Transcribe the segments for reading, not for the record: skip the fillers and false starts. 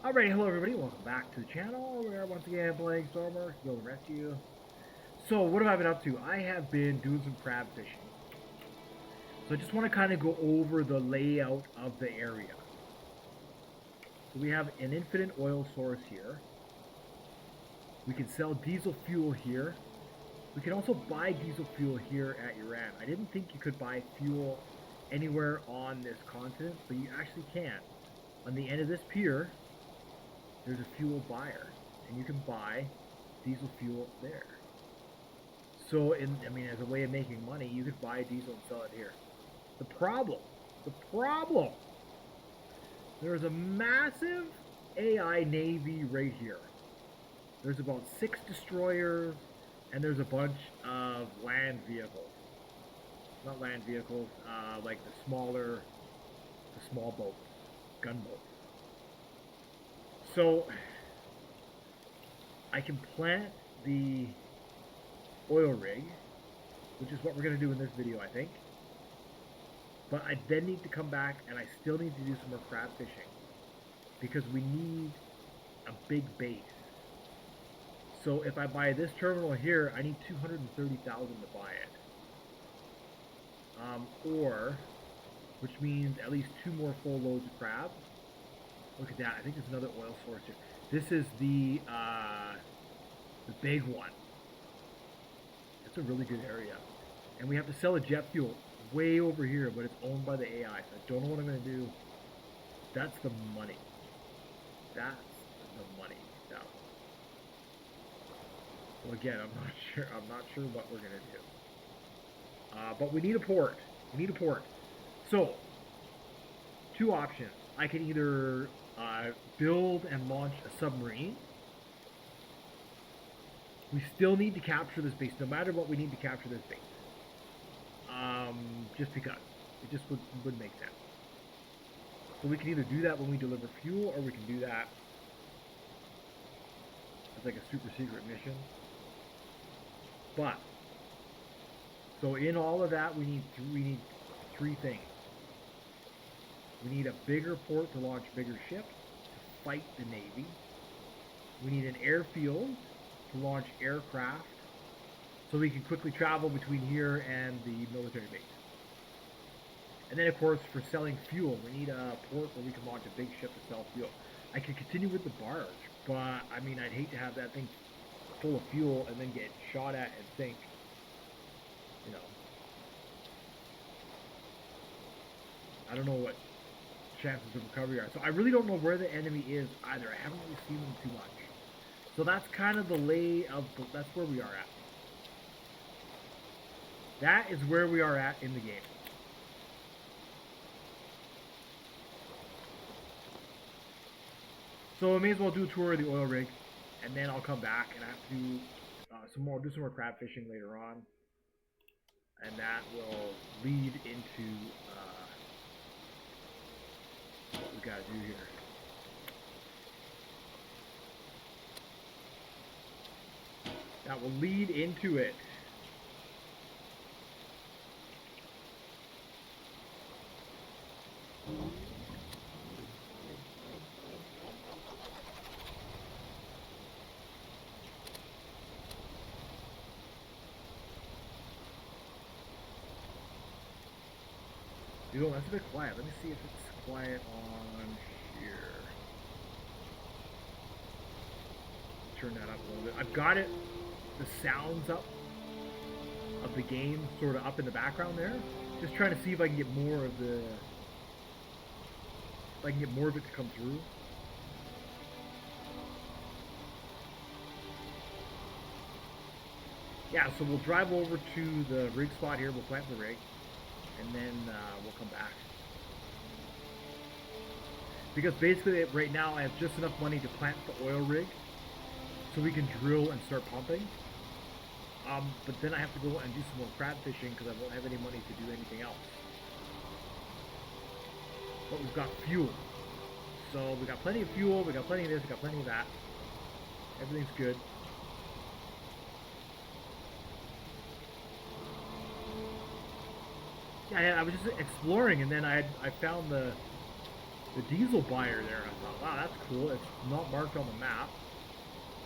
Alright, hello everybody, welcome back to the channel. We are once again playing Stormworks, Build a Rescue. So, what have I been up to? I have been doing some crab fishing. So I just want to kind of go over the layout of the area. So we have an infinite oil source here. We can sell diesel fuel here. We can also buy diesel fuel here at Iran. I didn't think you could buy fuel anywhere on this continent, but you actually can. On the end of this pier, there's a fuel buyer, and you can buy diesel fuel there. So, as a way of making money, you could buy diesel and sell it here. The problem, there's a massive AI navy right here. There's about 6 destroyers, and there's a bunch of land vehicles. Not land vehicles, like the small boats, gunboats. So, I can plant the oil rig, which is what we're going to do in this video, I think. But I then need to come back, and I still need to do some more crab fishing, because we need a big base. So if I buy this terminal here, I need 230,000 to buy it. Which means at least 2 more full loads of crab. Look at that, I think there's another oil source here. This is the big one. It's a really good area. And we have to sell a jet fuel way over here, but it's owned by the AI, so I don't know what I'm going to do. That's the money. That's the money. That one. So again, I'm not sure what we're going to do. But we need a port. So, 2 options. I can either build and launch a submarine. We still need to capture this base. No matter what, we need to capture this base. Just because. It just would make sense. So we can either do that when we deliver fuel, or we can do that as like a super secret mission. But, so in all of that, we need 3 things. We need a bigger port to launch bigger ships to fight the Navy. We need an airfield to launch aircraft so we can quickly travel between here and the military base. And then, of course, for selling fuel, we need a port where we can launch a big ship to sell fuel. I could continue with the barge, but, I'd hate to have that thing full of fuel and then get shot at and sink. You know. I don't know what chances of recovery are. So I really don't know where the enemy is either. I haven't really seen them too much. So that's kind of the lay of that's where we are at. That is where we are at in the game. So I may as well do a tour of the oil rig, and then I'll come back and I have to do some more crab fishing later on, and that will lead into what we gotta do here. That will lead into it. Yo, that's a bit quiet. Let me see if it's quiet on here. Turn that up a little bit. I've got it, the sounds up of the game sort of up in the background there. Just trying to see if I can get more of it to come through. Yeah, so we'll drive over to the rig spot here. We'll plant the rig, and then we'll come back. Because basically right now I have just enough money to plant the oil rig so we can drill and start pumping. But then I have to go and do some more crab fishing because I won't have any money to do anything else. But we've got fuel. So we got plenty of fuel, we got plenty of this, we got plenty of that. Everything's good. Yeah, I was just exploring, and then I found the the diesel buyer there. I thought, wow, that's cool. It's not marked on the map.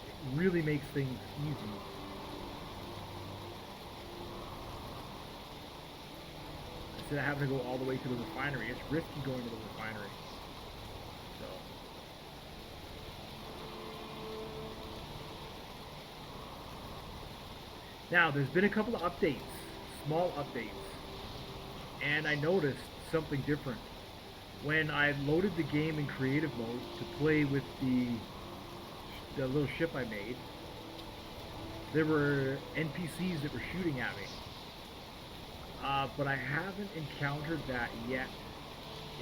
It really makes things easy. Instead of having to go all the way to the refinery, it's risky going to the refinery. So. Now, there's been a couple of updates, small updates, and I noticed something different. When I loaded the game in creative mode to play with the little ship I made, there were NPCs that were shooting at me. But I haven't encountered that yet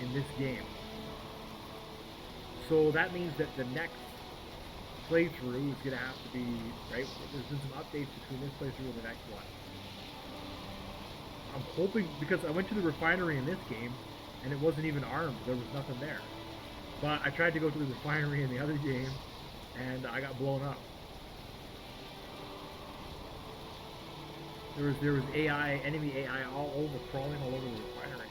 in this game. So that means that the next playthrough is going to have to be, right, there's been some updates between this playthrough and the next one. I'm hoping, because I went to the refinery in this game, and it wasn't even armed, there was nothing there. But I tried to go to the refinery in the other game, and I got blown up. There was AI, enemy AI all over, crawling all over the refinery.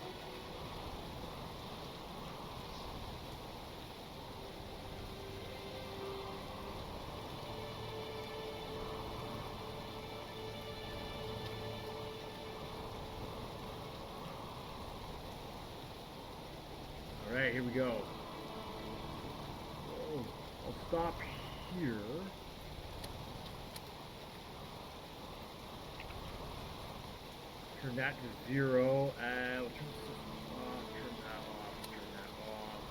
Alright, here we go. Oh, I'll stop here. Turn that to 0. We'll turn the system off, turn that off, turn that off.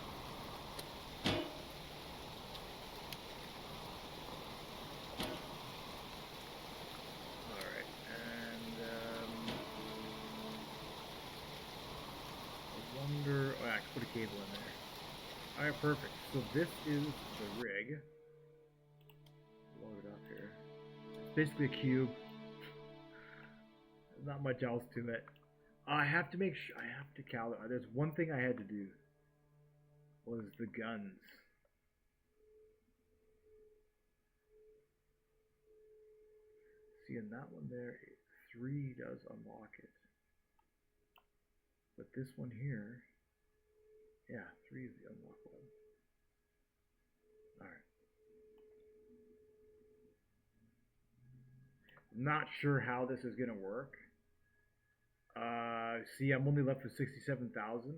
Alright, and I wonder, oh, I can put a cable in there. Alright, perfect. So this is the rig. Load it up here. It's basically a cube. Not much else to it. I have to make sure. I have to calibrate. There's one thing I had to do. Was the guns. See, in that one there, 3 does unlock it. But this one here, yeah, 3 is the unlock one. Alright. Not sure how this is going to work. See, I'm only left with 67,000,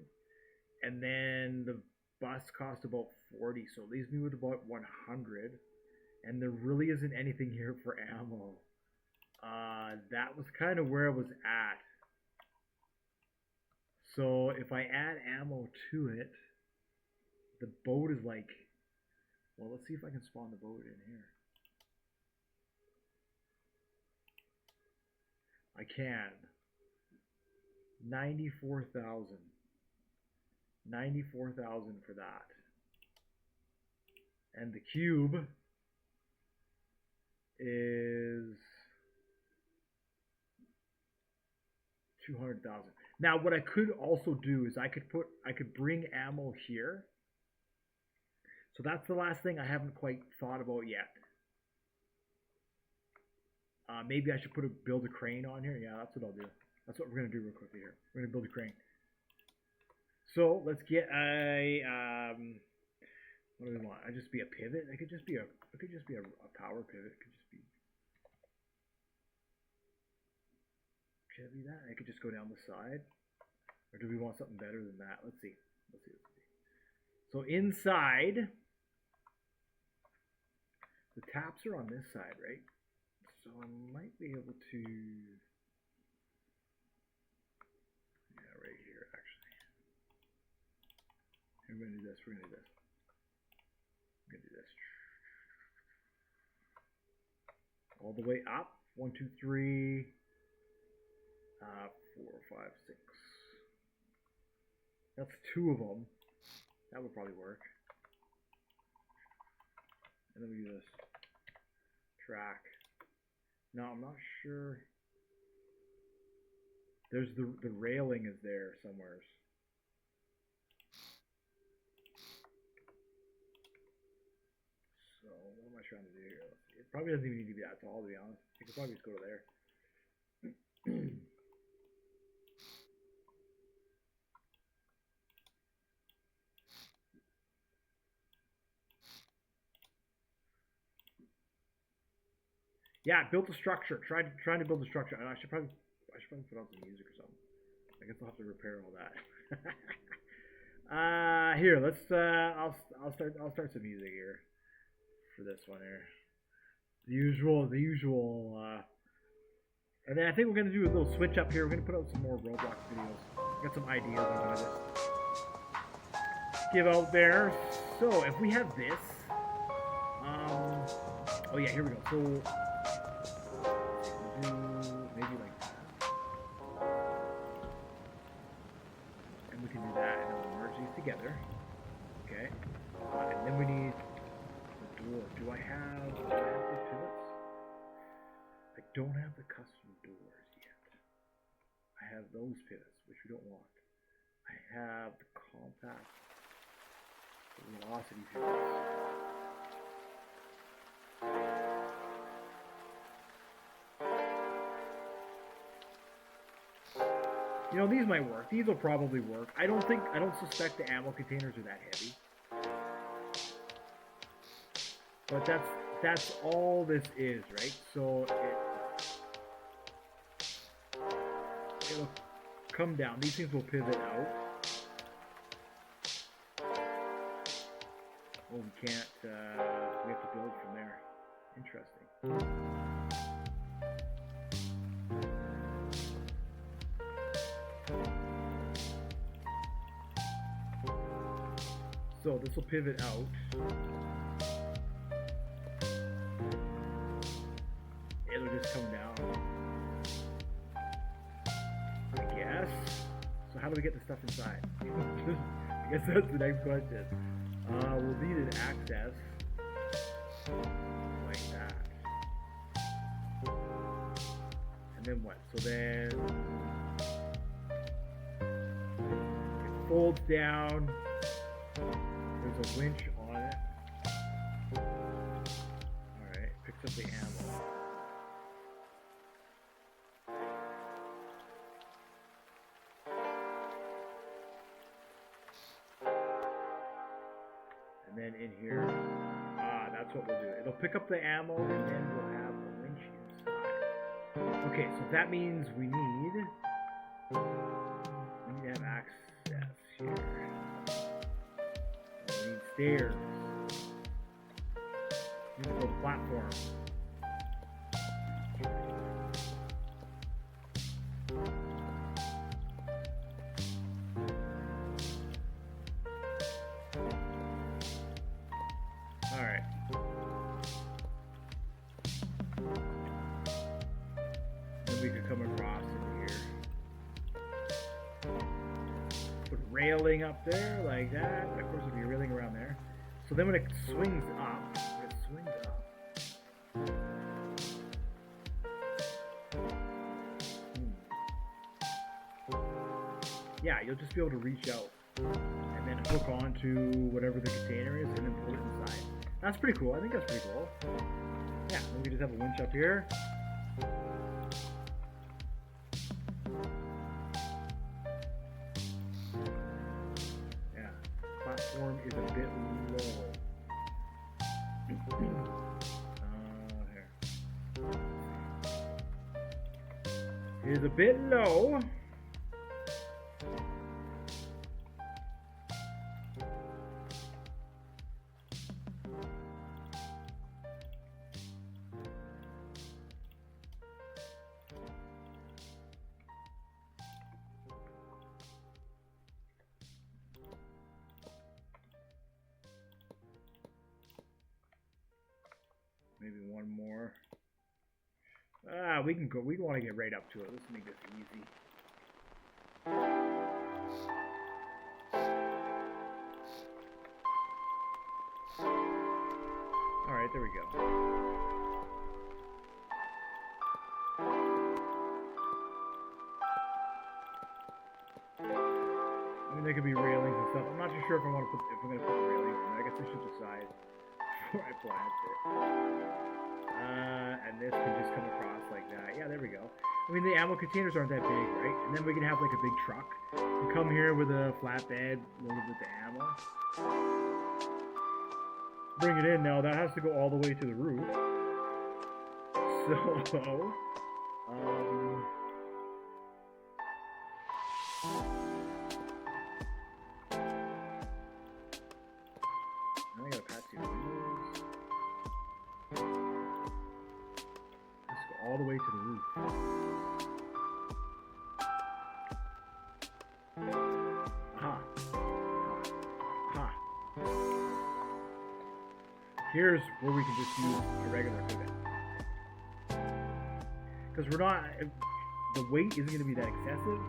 and then the bus cost about 40, so it leaves me with about 100, and there really isn't anything here for ammo. That was kind of where I was at. So if I add ammo to it, the boat is like, well, let's see if I can spawn the boat in here. I can. 94,000. 94,000 for that. And the cube is 200,000. Now what I could also do is I could bring ammo here. So that's the last thing I haven't quite thought about yet. Maybe I should build a crane on here. Yeah, that's what I'll do. That's what we're going to do real quickly here. We're going to build a crane. So let's get a, what do we want? I just be a pivot? It could just be a power pivot. It could just be, should it be that? I could just go down the side. Or do we want something better than that? Let's see. Let's see. So inside, the taps are on this side, right? So I might be able to, yeah, right here, actually. We're going to do this, we're going to do this. We're going to do this. All the way up. 1, 2, 3, 4, 5, 6. That's 2 of them. That would probably work. And then we do this. Track. No, I'm not sure. There's the railing is there somewhere. So what am I trying to do here? It probably doesn't even need to be that tall, to be honest. You could probably just go to there. Yeah, built a structure. Trying to build a structure. I should probably put on some music or something. I guess I'll have to repair all that. Here, let's. I'll start some music here for this one here. The usual. And then I think we're gonna do a little switch up here. We're gonna put out some more Roblox videos. Got some ideas I want to just give out there. So if we have this, oh yeah, here we go. So we'll do maybe like that, and we can do that, and then we'll merge these together. Okay, and then we need the door. Do I have the pivots? I don't have the custom doors yet. I have those pivots, which we don't want. I have the compact velocity pivots. You know, these might work. These will probably work. I don't suspect the ammo containers are that heavy. But that's all this is, right? So it'll come down. These things will pivot out. Oh, we can't, we have to build from there. Interesting. So this will pivot out. It'll just come down, I guess. So how do we get the stuff inside? I guess that's the next question. We'll need an access like that. And then what? So then it folds down. There's a winch on it. Alright, picks up the ammo. And then in here, that's what we'll do. It'll pick up the ammo, and then we'll have a winch inside. Okay, so that means we need to have access here. We need stairs. We need to build a platform. Alright. Then we could come across in here. Put a railing up there like that. Of course, there'll be a railing around there. So then when it swings up, yeah, you'll just be able to reach out and then hook onto whatever the container is and then pull it inside. That's pretty cool. I think that's pretty cool. Yeah, then we just have a winch up here. Yeah, platform is a bit low. Here. It is a bit low. Maybe one more. We can go. We want to get right up to it. Let's make this easy. All right, there we go. I mean, there could be railings and stuff. I'm not too sure if I'm going to put the railings in. I guess I should decide before I plant it. And this can just come across like that. Yeah, there we go. I mean, the ammo containers aren't that big, right? And then we can have like a big truck. You come here with a flatbed loaded with the ammo. Bring it in now. That has to go all the way to the roof. So, I gotta pass these windows. Let's go all the way to the roof. Aha. Aha. Here's where we can just use a regular pivot. Because we're not, the weight isn't going to be that excessive.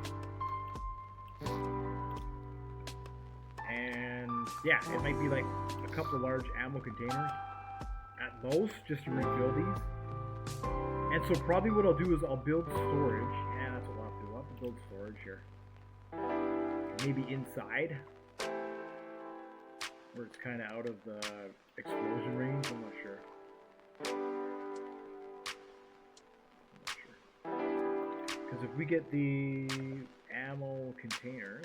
And yeah, it might be like a couple of large ammo containers at most just to refill these. And so probably what I'll do is I'll build storage. Yeah, that's what I'll have to do. I'll have to build storage here. Maybe inside, where it's kind of out of the explosion range. I'm not sure. Because if we get the ammo containers,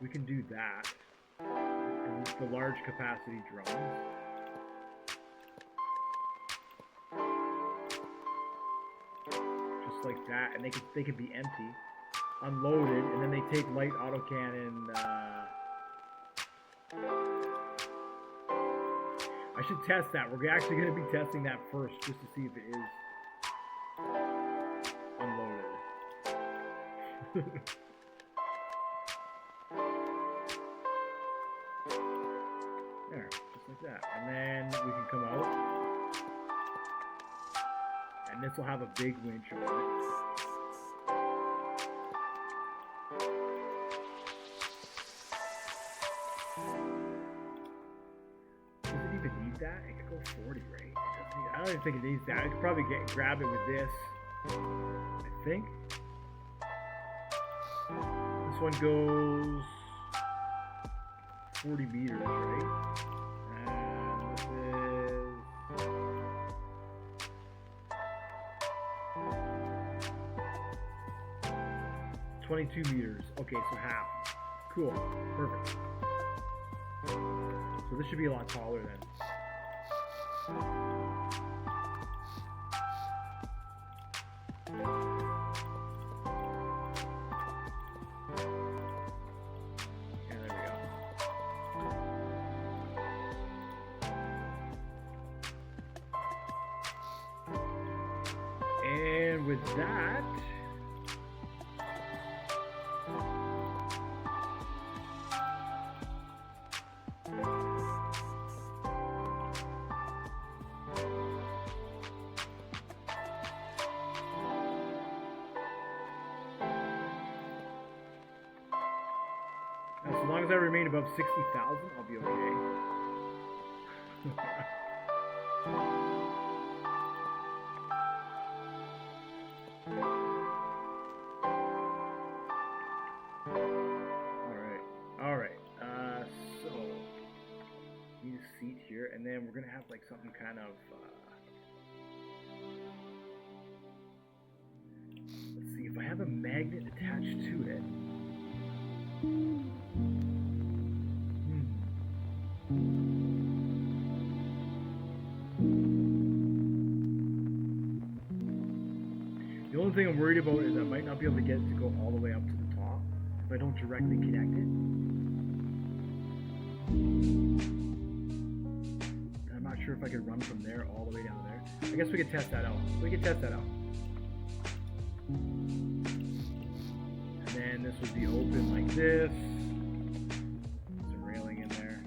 we can do that. And the large capacity drums. Just like that, and they can be empty, unloaded, and then they take light autocannon. I should test that. We're actually going to be testing that first, just to see if it is unloaded. There, just like that. And then we can come out. And this will have a big winch on it. That it could go 40, right? It doesn't need, I don't even think it needs that. I could probably grab it with this. I think this one goes 40 meters, right? And this is 22 meters. Okay, so half. Cool. Perfect. So this should be a lot taller then. And there we go. And with that, as long as I remain above 60,000, I'll be okay. Alright. So, need a seat here, and then we're going to have like something kind of, let's see, if I have a magnet attached to it. The only thing I'm worried about is I might not be able to get it to go all the way up to the top if I don't directly connect it. And I'm not sure if I could run from there all the way down there. I guess we could test that out. And then this would be open like this. Some railing in there.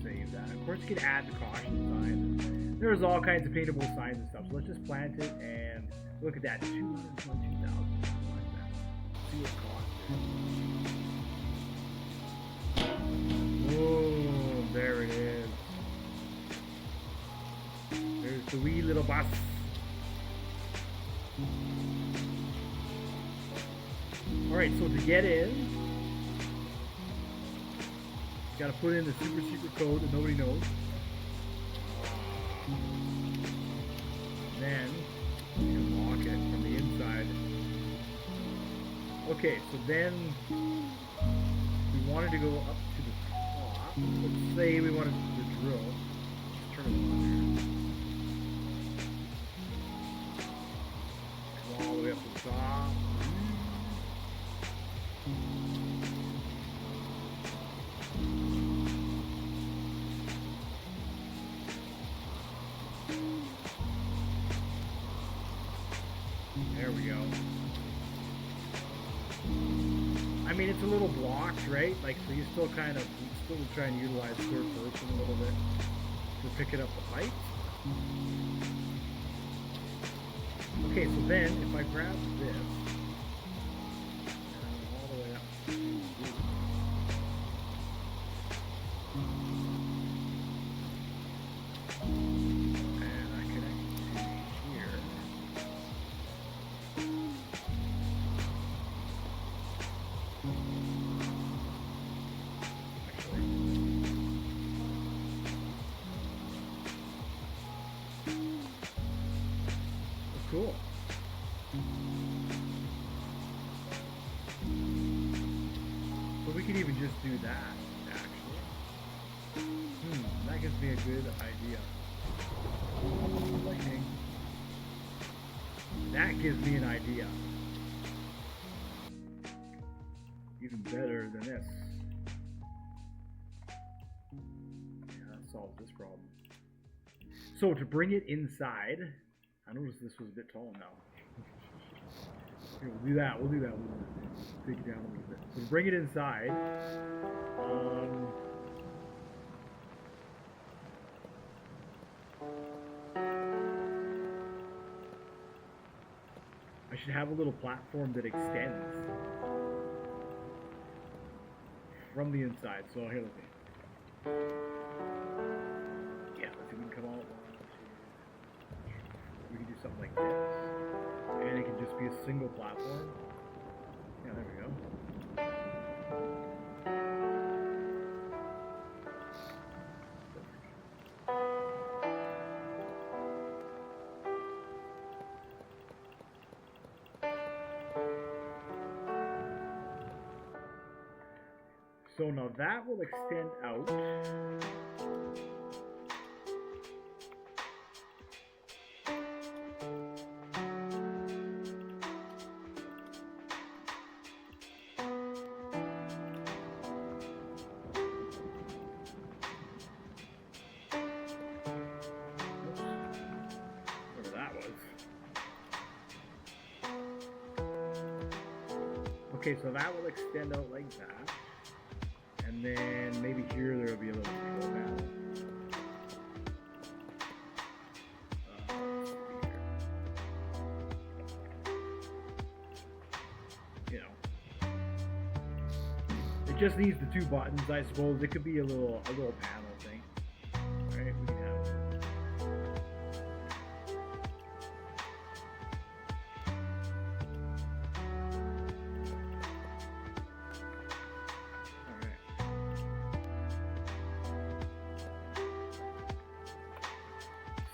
Save that. Of course, you can add the caution signs. There's all kinds of paintable signs and stuff. So let's just plant it and look at that. 222,000. See what it costs. Oh, there it is. There's the wee little bus. Alright, so to get in, you gotta put in the super secret code that nobody knows. Then you can lock it from the inside. Okay, so then we wanted to go up to the top. Let's say we wanted to drill. Let's turn it on there. Come all the way up to the top. There we go. I mean, it's a little blocked, right? Like, so you still kind of, still try and utilize third person a little bit to pick it up the height. Okay, so then if I grab this, all the way up to this, and I connect to here. Cool. But we could even just do that, actually. That gives me a good idea. Lightning. That gives me an idea. Even better than this. Yeah, that solves this problem. So to bring it inside, I noticed this was a bit tall now. Okay, we'll do that. We'll take it down a little bit. So to bring it inside, I should have a little platform that extends from the inside. So here, let me. Yeah, let's see if we can come out. We can do something like this, and it can just be a single platform. Yeah, there we go. So now that will extend out. Okay, so that will extend out like that. And then maybe here there will be a little control panel. You know. It just needs the two buttons, I suppose. It could be a little panel thing. Alright, we can have it.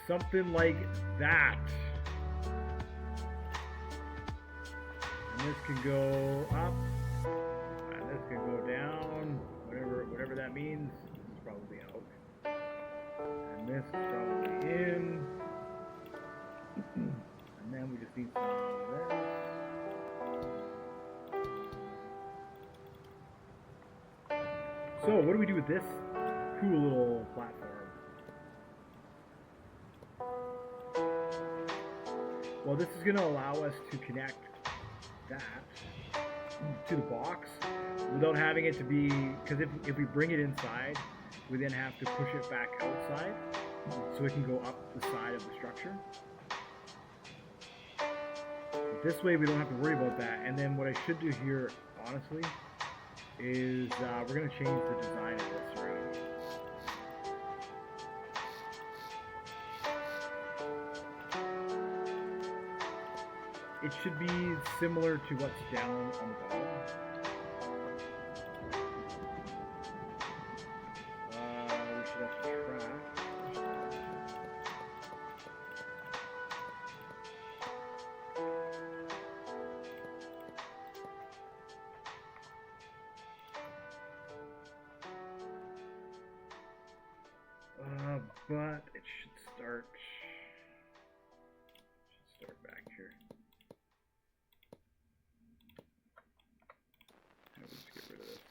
Something like that. And this can go up, and this can go down, whatever that means. This is probably out. And this is probably in. And then we just need some of this. So what do we do with this cool little platform? Well, this is going to allow us to connect that to the box without having it to be, because if we bring it inside, we then have to push it back outside so it can go up the side of the structure. But this way we don't have to worry about that. And then what I should do here, honestly, is we're going to change the design of this around. It should be similar to what's down on the bottom. We should have to track. but it should start back here. Let's get rid of this.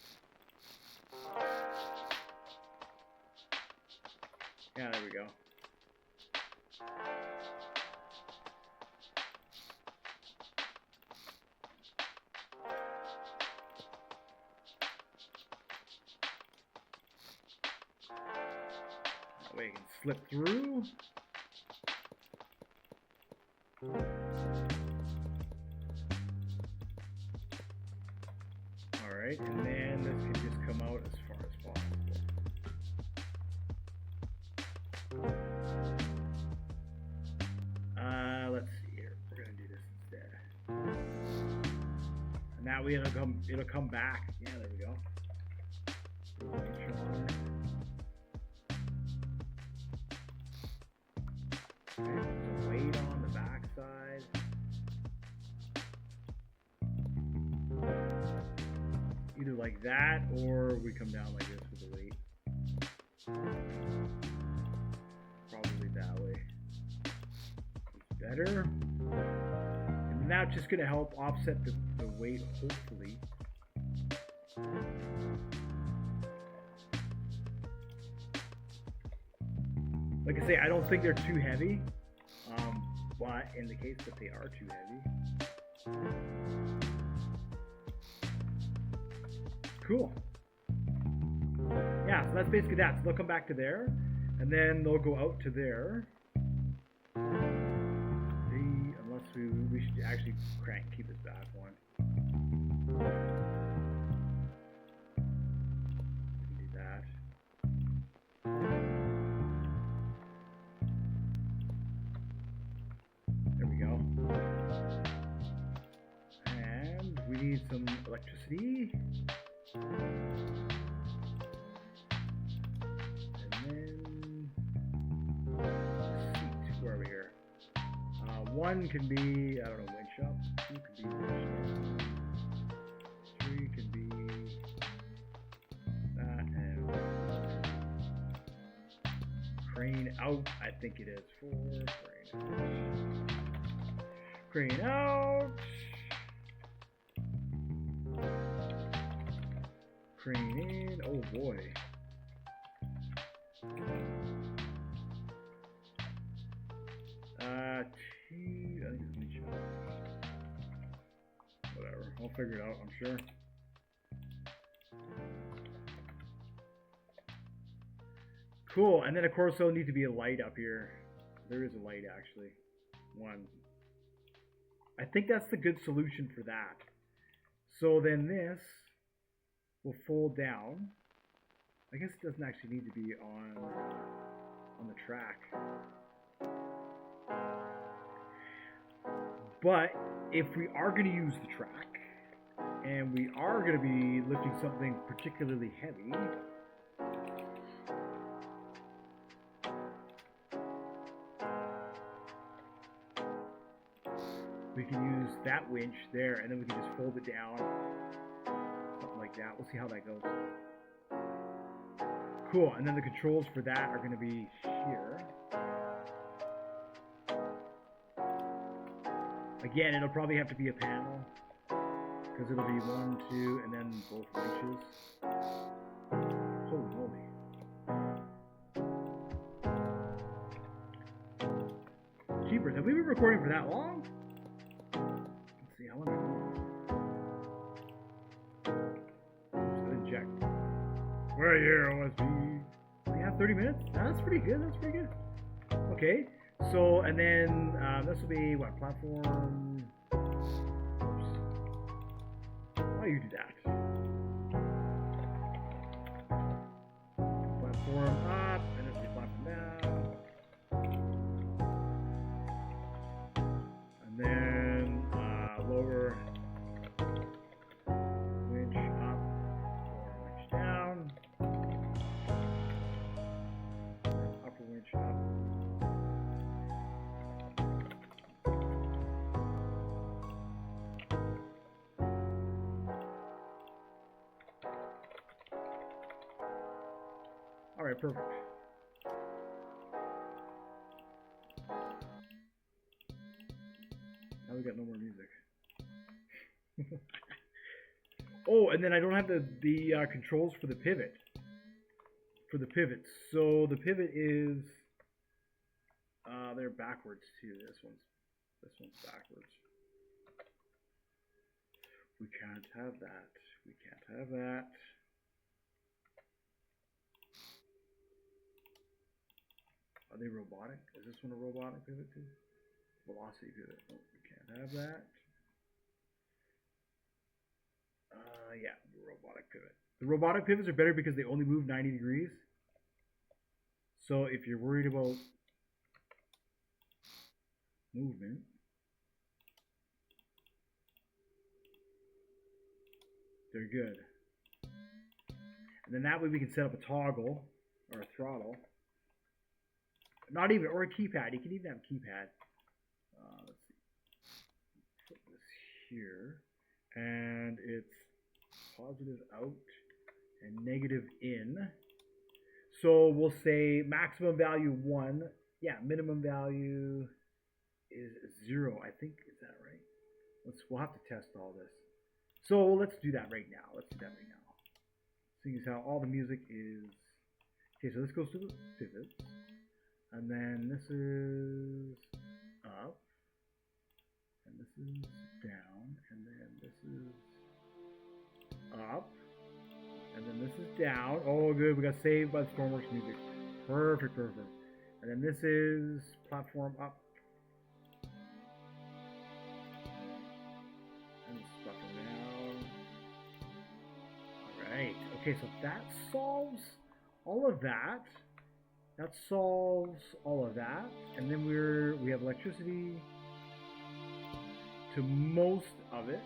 Yeah, there we go. That way you can slip through. Alright, and then this can just come out as far as possible. Let's see here. We're gonna do this instead. And that way it'll come back. Yeah, there we go. Okay, some weight on the back side. Either like that, or we come down like this with the weight. Probably that way. It's better. And now it's just going to help offset the weight, hopefully. Like I say, I don't think they're too heavy. But in the case that they are too heavy. Cool. Yeah, so that's basically that. So they'll come back to there, and then they'll go out to there. Unless we should actually keep this back one. We can do that. There we go. And we need some electricity. And then seat. Where are we here? One can be, I don't know, winch up. Two can be winch down. Three can be that, and crane out. I think it is. 4 crane out. Crane in. Oh boy. I think it's winch up. Whatever. I'll figure it out, I'm sure. Cool. And then of course there'll need to be a light up here. There is a light actually. One. I think that's the good solution for that. So then this will fold down. I guess it doesn't actually need to be on the track. But if we are going to use the track, and we are going to be lifting something particularly heavy, we can use that winch there, and then we can just fold it down, something like that. We'll see how that goes. Cool, and then the controls for that are going to be here. Again, it'll probably have to be a panel, because it'll be 1, 2, and then both winches. Holy moly. Jeepers, have we been recording for that long? Let's see, how long have we been? Let's inject. We're here, OSB. We have 30 minutes? That's pretty good, that's pretty good. Okay. So, and then this will be what, platform? Oops. Why do you do that? Platform up, and this will be platform down. And then lower winch up, lower winch down, upper winch up. Alright, perfect. Now we got no more music. Oh, and then I don't have the controls for the pivot. So the pivot is they're backwards too. This one's backwards. We can't have that. We can't have that. Are they robotic? Is this one a robotic pivot too? Velocity pivot. Oh, we can't have that. Yeah, the robotic pivot. The robotic pivots are better because they only move 90 degrees. So if you're worried about movement, they're good. And then that way we can set up a toggle or a throttle. Not even, or a keypad. You can even have a keypad. Let's see. Put this here. And it's positive out and negative in. So we'll say maximum value 1. Yeah, minimum value is 0. I think, is that right? We'll have to test all this. So let's do that right now. Seeing as how all the music is... Okay, so this goes to the pivot. And then this is up. And this is down. And then this is up. And then this is down. Oh, good. We got saved by the Stormworks music. Perfect. And then this is platform up. And this is platform down. Alright. Okay, so that solves all of that. That solves all of that. And then we have electricity to most of it.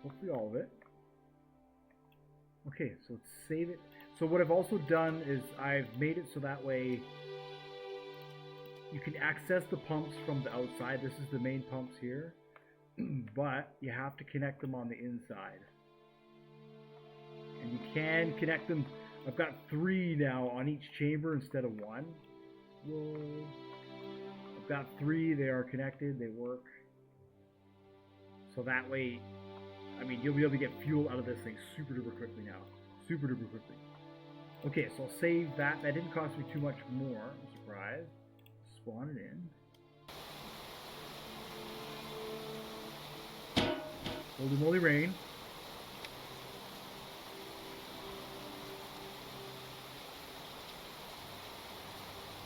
Hopefully all of it. Okay, so let's save it. So what I've also done is I've made it so that way you can access the pumps from the outside. This is the main pumps here. But you have to connect them on the inside. And you can connect them. I've got 3 now on each chamber instead of 1. Whoa. I've got 3. They are connected. They work. So that way, I mean, you'll be able to get fuel out of this thing super duper quickly now. Super duper quickly. Okay, so I'll save that. That didn't cost me too much more. I'm surprised. Spawn it in. Holy moly rain.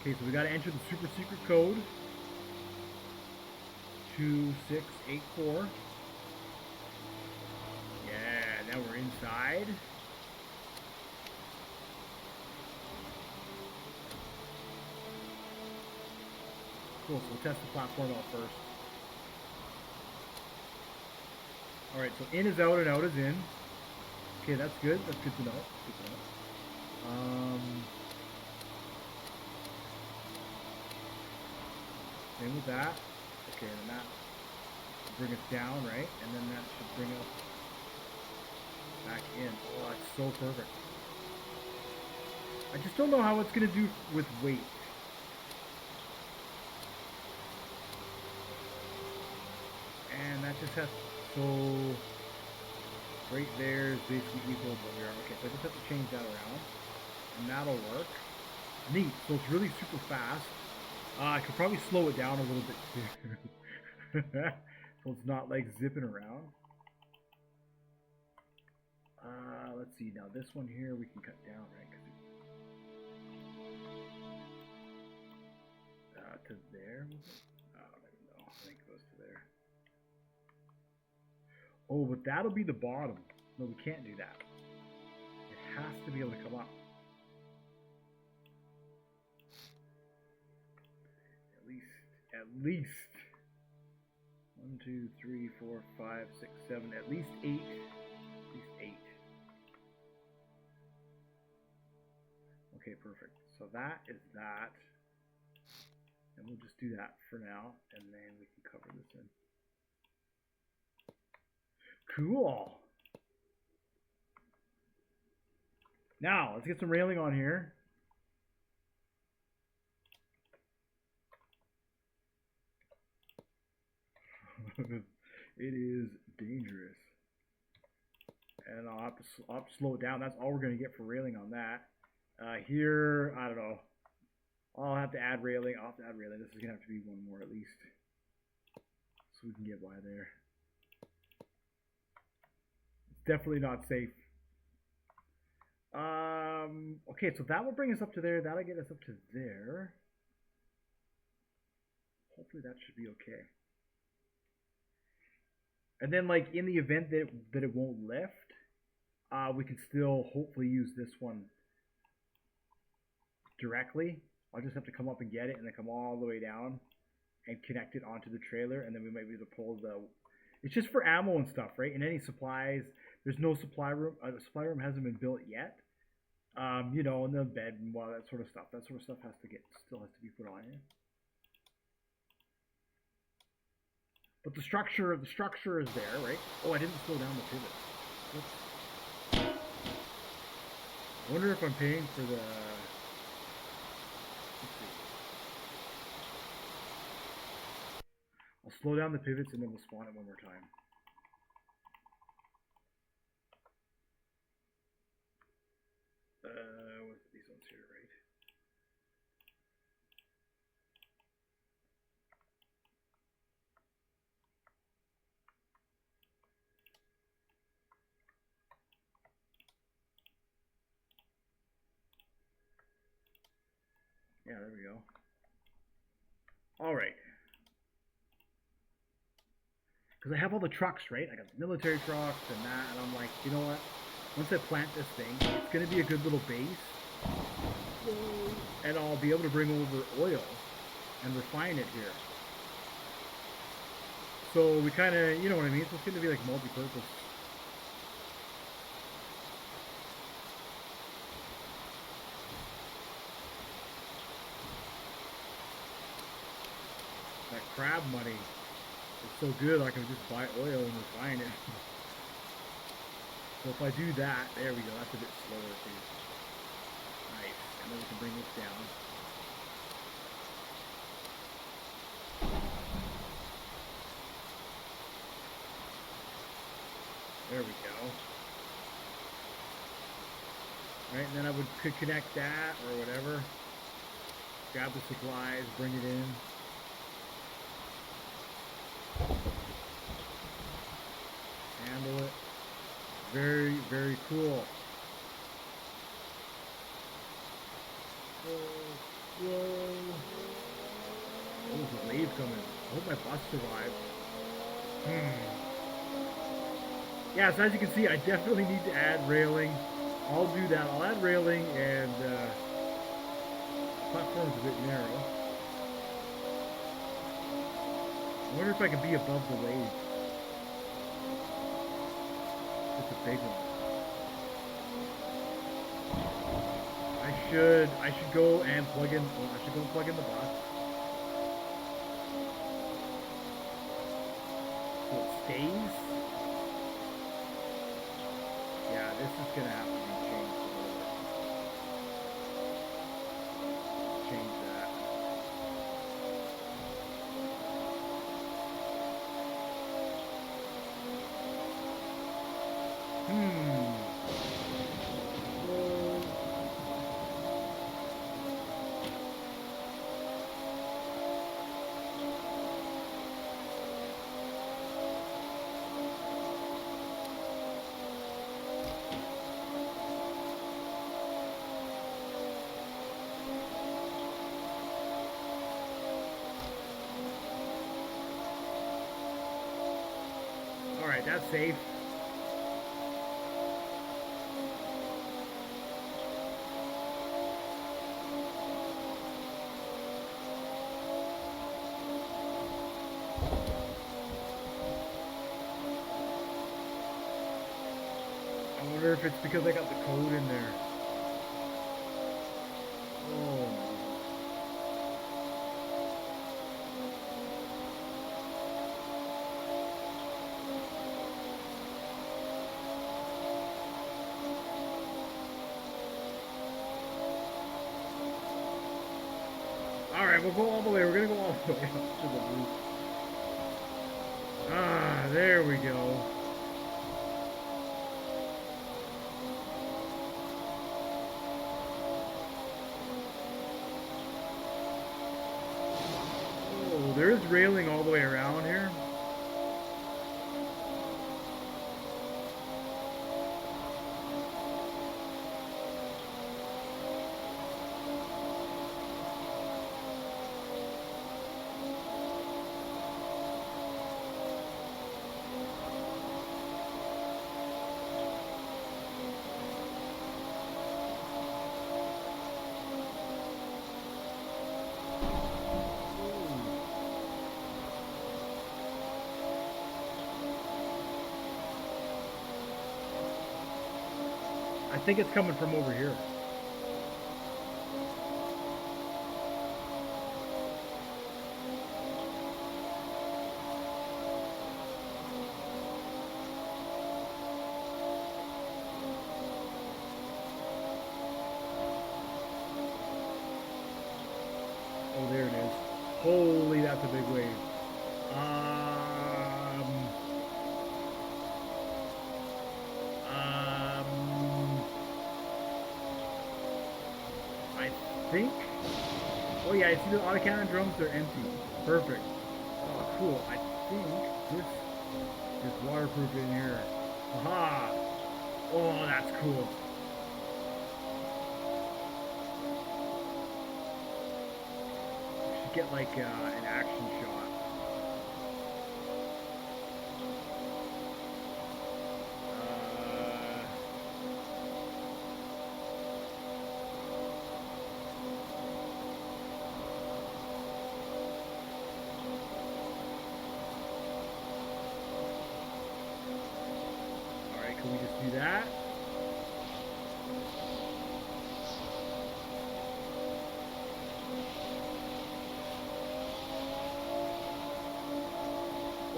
Okay, so we got to enter the super secret code. 2684. Yeah, now we're inside. Cool, so we'll test the platform out first. Alright, so in is out and out is in. Okay, that's good. That's good to know. Same with that. Okay, and that will bring us down, right? And then that should bring us back in. Oh, that's so perfect. I just don't know how it's going to do with weight. And that just has, so right there is basically equal to what we are. Okay, so I just have to change that around. And that'll work. Neat. So it's really super fast. I could probably slow it down a little bit too. So it's not like zipping around. Let's see. Now this one here we can cut down, right? To there? I don't even know. I think it goes to there. Oh, but that'll be the bottom. No, we can't do that. It has to be able to come up. At least 1, 2, 3, 4, 5, 6, 7, at least 8. At least 8. Okay, perfect. So that is that. And we'll just do that for now, and then we can cover this in. Cool. Now, let's get some railing on here. It is dangerous. And I'll have to slow it down. That's all we're going to get for railing on that. Here, I don't know. I'll have to add railing. I'll have to add railing. This is going to have to be one more at least. So we can get by there. It's definitely not safe. Okay, so that will bring us up to there. That'll get us up to there. Hopefully that should be okay. And then, like, in the event that it won't lift, we can still hopefully use this one directly. I'll just have to come up and get it and then come all the way down and connect it onto the trailer, and then we might be able to pull the... It's just for ammo and stuff, right? And any supplies. There's no supply room. The supply room hasn't been built yet. You know, and the bed and all that sort of stuff. That sort of stuff still has to be put on here. But the structure is there, right? Oh, I didn't slow down the pivot. Oops. I wonder if I'm paying for the... Let's see. I'll slow down the pivots and then we'll spawn it one more time. What's these ones here, right? Yeah, there we go. All right. Because I have all the trucks, right? I got the military trucks and that, and I'm like, you know what? Once I plant this thing, it's going to be a good little base. And I'll be able to bring over oil and refine it here. So we kind of, you know what I mean? It's just going to be like multi-purpose. That crab money is so good, I can just buy oil and refine it. So if I do that, there we go, that's a bit slower too. Nice, and then we can bring this down. There we go. Right, and then I could connect that or whatever. Grab the supplies, bring it in. Handle it. Very, very cool. Whoa. Oh, there's a wave coming. I hope my bus survives. Yeah, so as you can see, I definitely need to add railing. I'll do that. I'll add railing, and platform's a bit narrow. I wonder if I can be above the wave. It's a big one. I should go and plug in. Well, I should go and plug in the bus. So it stays. Yeah, this is gonna have to be changed a little bit. Change that. Alright, that's safe. I wonder if it's because I got the code in there. Oh. Alright, we'll go all the way. We're gonna go all the way up to the roof. we go. Oh, there's railing all the way around here. I think it's coming from over here. Oh, there it is. Holy, that's a big wave. I think. Oh yeah, I see the auto cannon drums. They're empty. Perfect. Oh, cool. I think this is waterproof in here. Aha! Oh, that's cool. Get like an action shot. All right, can we just do that?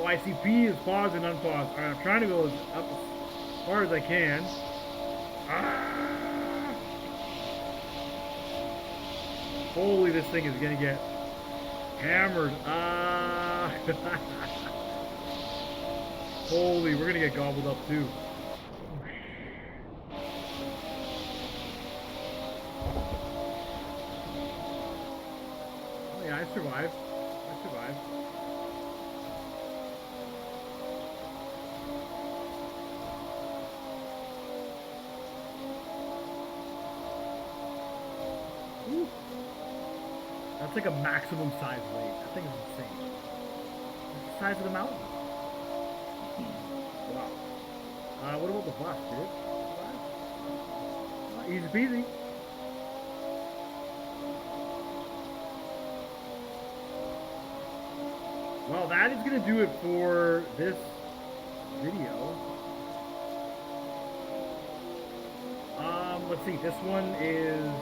Oh, I see B is pause and unpause. Alright, I'm trying to go up as far as I can. Ah! Holy, this thing is gonna get hammered. Ah! Holy, we're gonna get gobbled up too. Oh yeah, I survived. I survived. Ooh. That's like a maximum size wave. That thing is insane. It's the size of the mountain. Wow. What about the bus, dude? Easy peasy. Well, that is going to do it for this video. Let's see. This one is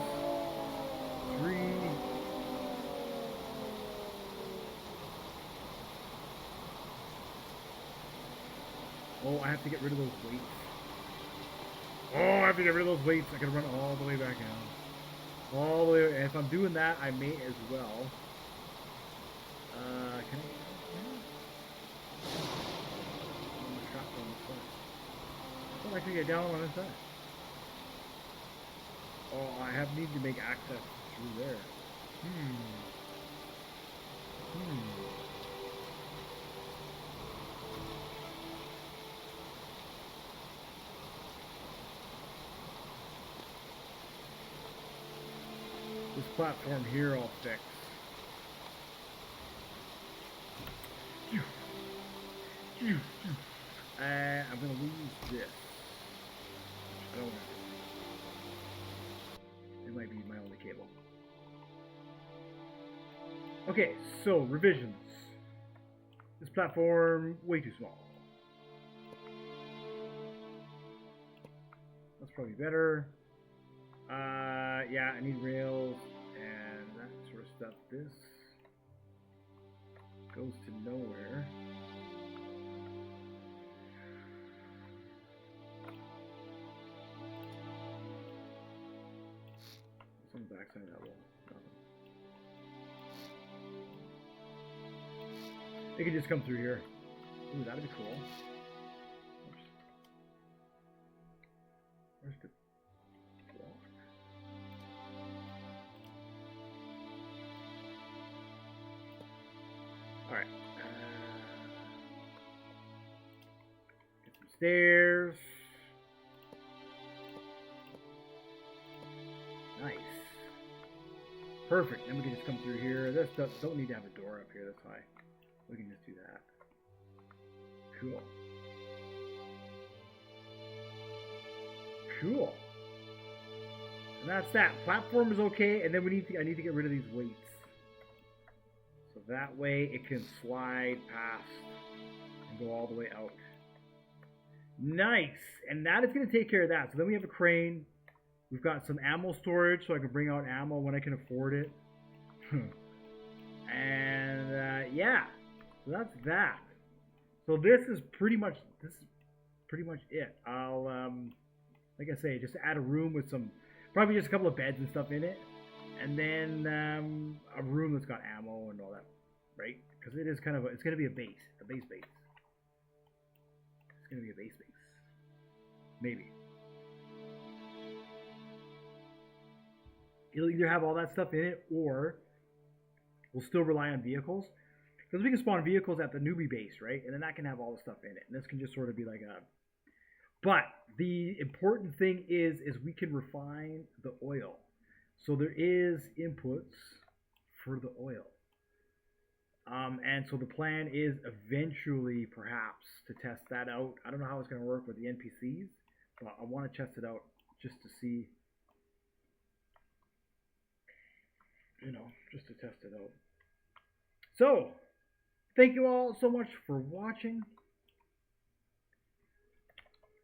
3. Oh, I have to get rid of those weights. Oh, I have to get rid of those weights. I can run all the way back down. All the way. And if I'm doing that, I may as well. Can I? Oh, I can get down on this side. Oh, I need to make access through there. This platform here I'll fix. I'm gonna lose this. I don't want it. It might be my only cable. Okay, so revisions. This platform way too small. That's probably better. Yeah, I need rails and that sort of stuff. This goes to nowhere. What's on the backside of that wall? Nothing. It could just come through here. Ooh, that'd be cool. stairs. Nice. Perfect. Then we can just come through here. This don't need to have a door up here. That's fine. We can just do that. Cool. Cool. And that's that. Platform is okay, and then I need to get rid of these weights. So that way it can slide past and go all the way out. Nice. And that is going to take care of that. So then we have a crane. We've got some ammo storage so I can bring out ammo when I can afford it. And yeah, so that's that. So this is pretty much it. I'll like I say, just add a room with some, probably just a couple of beds and stuff in it, and then a room that's got ammo and all that, right? Because it is kind of it's going to be a base base. It's going to be a base, maybe. It'll either have all that stuff in it, or we'll still rely on vehicles. Because we can spawn vehicles at the newbie base, right? And then that can have all the stuff in it. And this can just sort of be like a... But the important thing is we can refine the oil. So there is inputs for the oil. And so the plan is eventually, perhaps, to test that out. I don't know how it's going to work with the NPCs, but I want to test it out just to see... just to test it out. So, thank you all so much for watching,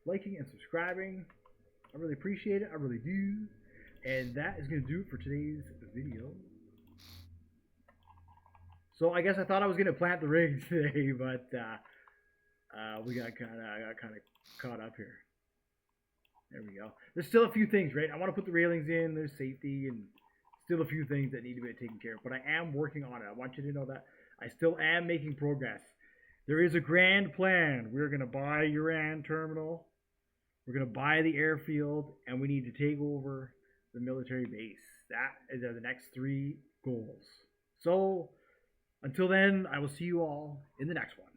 liking, and subscribing. I really appreciate it. I really do. And that is going to do it for today's video. So, I guess I thought I was going to plant the rig today, but we got kind of caught up here. There we go. There's still a few things, right? I want to put the railings in. There's safety and still a few things that need to be taken care of, but I am working on it. I want you to know that I still am making progress. There is a grand plan. We're going to buy Uran terminal. We're going to buy the airfield, and we need to take over the military base. That is the next 3 goals. So until then, I will see you all in the next one.